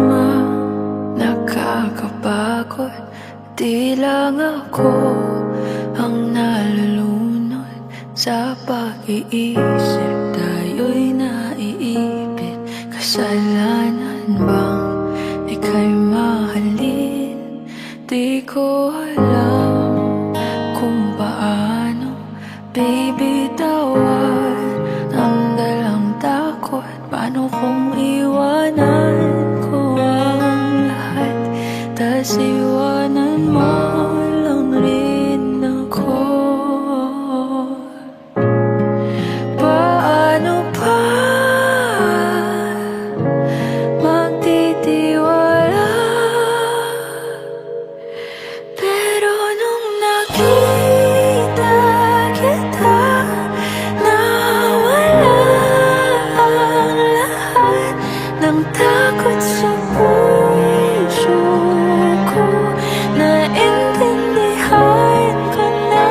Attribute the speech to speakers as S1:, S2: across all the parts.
S1: naman nakakapagod. Di lang ako ang nalulunod sa pag-iisip. Tayo'y naiipit. Kasalanan bang ika'y mahalin? Di ko alam kung paano bibitawan ang dalang takot. Paano kung iwanan ko ang lahat, tas iwanan mo lang rin ako? Paano pa magtitiwala? Pero nung nakita kita, nawala ang lahat ng takot sa puso ko. Naintindihan ko na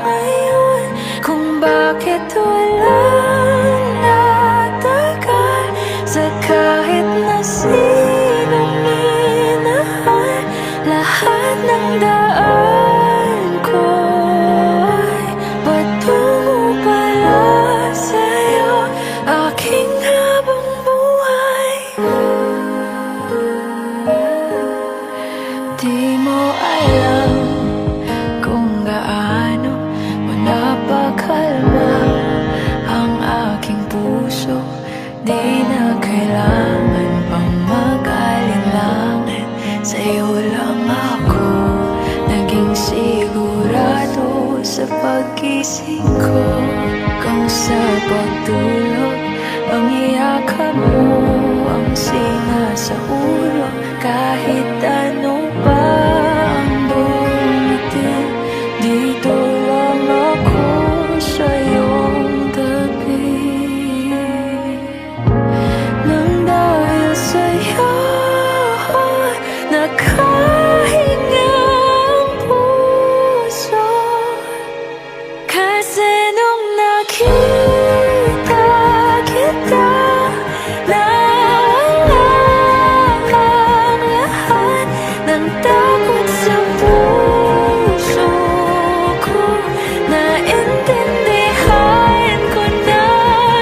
S1: ngayon kung bakit walang natagal sa kahit na sinong minahal. Lahat ng daan ko ay patungo pala sa'yo, aking habang buhay. Di mo alam kung gaano mo napakalma ang aking puso. Di na kailangan pang mag-alinlangan, sa'yo lang ako naging sigurado sa pag-gising ko. Kung sa pagtulog ang iyakap mo ang sinasaulo, kahit ano pa ang dumating, dito lang ako sa iyong tabi. Nang dahil sa'yo nakahinga ang puso, kasi nung nakita kita, nawala ang lahat ng takot sa puso ko. Naintindihan ko na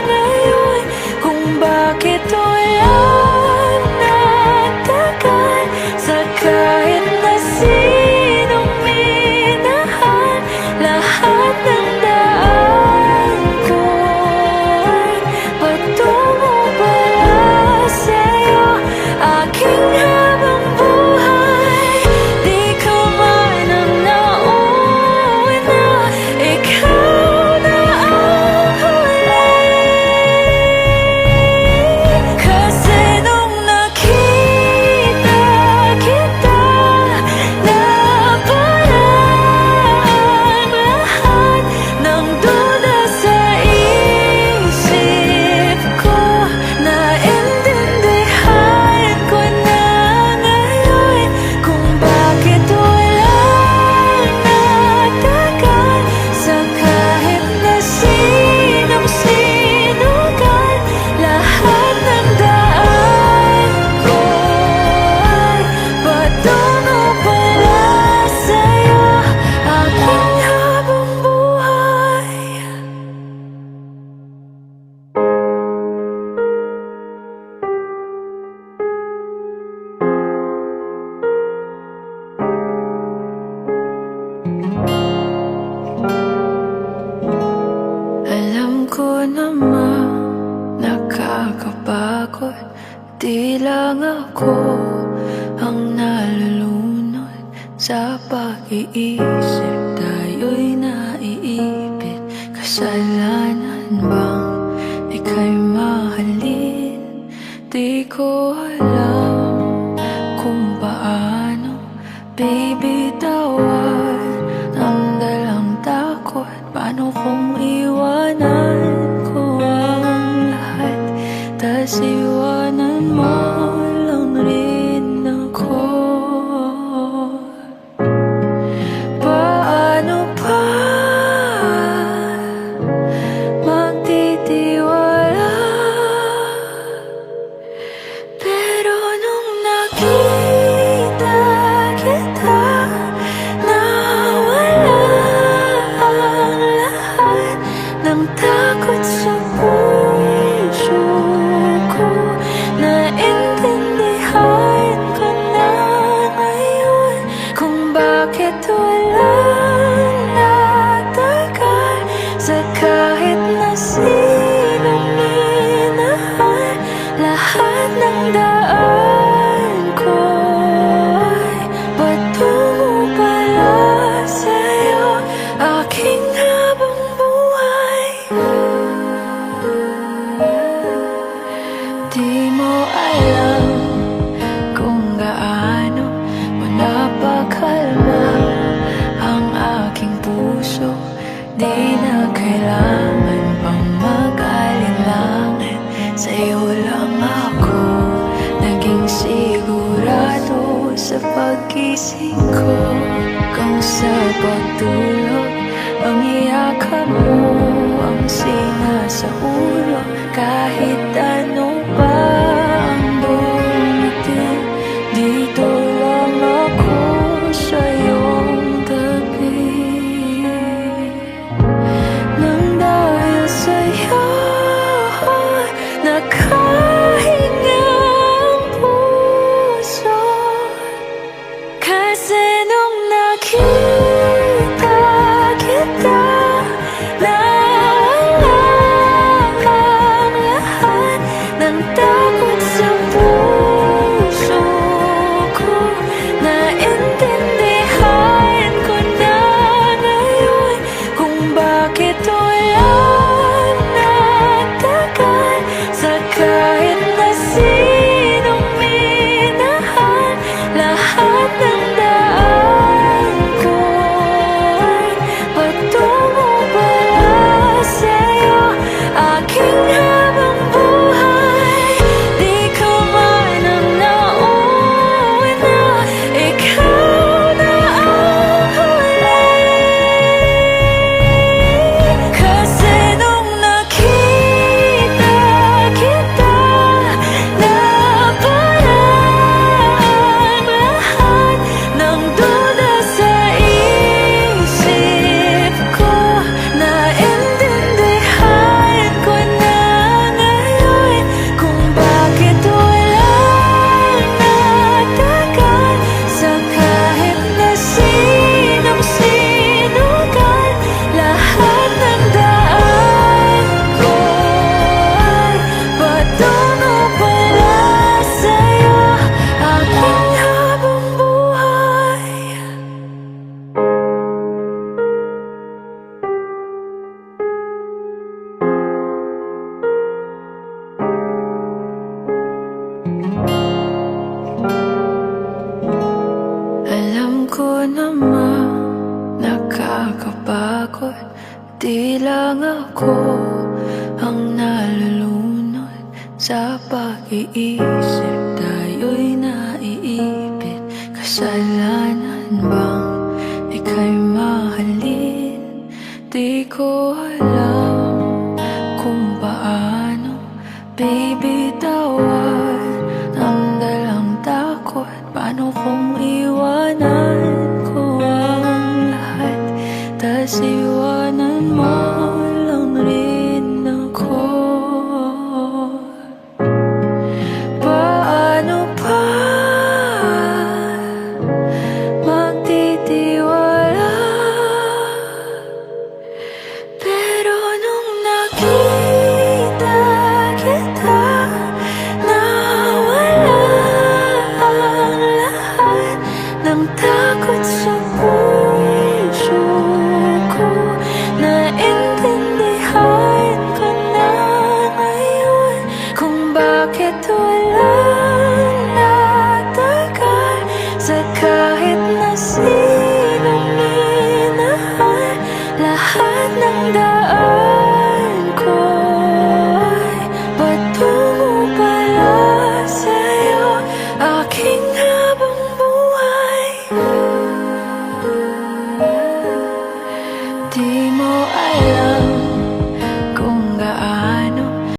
S1: ngayon kung bakit walang natagal sa kahit na sinong minahal. Lahat ng daan ko ay patungo pala sa'yo, aking habang buhay. Di ka man ang nauna, ikaw na ang huli. Kasi nung nakita kita, nawala ang lahat ng duda sa isip ko. Naintindihan ko na ngayon kung bakit walang natagal sa kahit na sinong sinugal. Lahat ng daan ko ay patungo pala sa'yo, aking habang buhay. Alam ko naman nakakapagod. Di lang ako ang nalulunod sa pag-iisip. Tayo'y naiipit. Kasalanan bang ika'y mahalin? Di ko alam kung paano bibitawan ang dalang takot. Paano kung iwanan ko ang lahat, tas iwanan mo lang rin ako? Paano pa magtitiwala? Pero nung sigurado sa pag-gising ko. Kung sa pagtulog, ang iyakap mo ang singa sa ulo. Kahit ano pa ang dumating, dito lang ako sa iyong tabi. Nang dahil sa'yo, nakahinga ang puso. Kasi nung nakita kita, nawala ang lahat ng takot sa puso ko. Naintindihan ko na ngayon kung bakit walang natagal sa kahit na sinong minahal. Lahat ng daan ko ay patungo pala sa'yo, aking habang buhay. Di ka man ang nauna, ikaw na ang huli. Kasi nung nakita kita, naparang lahat ng duda sa isip ko. Naintindihan ko na ngayon kung bakit walang natagal sa kahit na sinong sinugal. Lahat ng daan ko ay patungo pala sa'yo, aking habang buhay. Alam ko naman nakakapagod, di lang ako ang nalulunod sa pag-iisip. Tayo'y naiipit, kasalanan bang ika'y mahalin? Di ko alam kung paano bibitawan ang dalang takot. Paano kung iwanan ko ang lahat, tas iwanan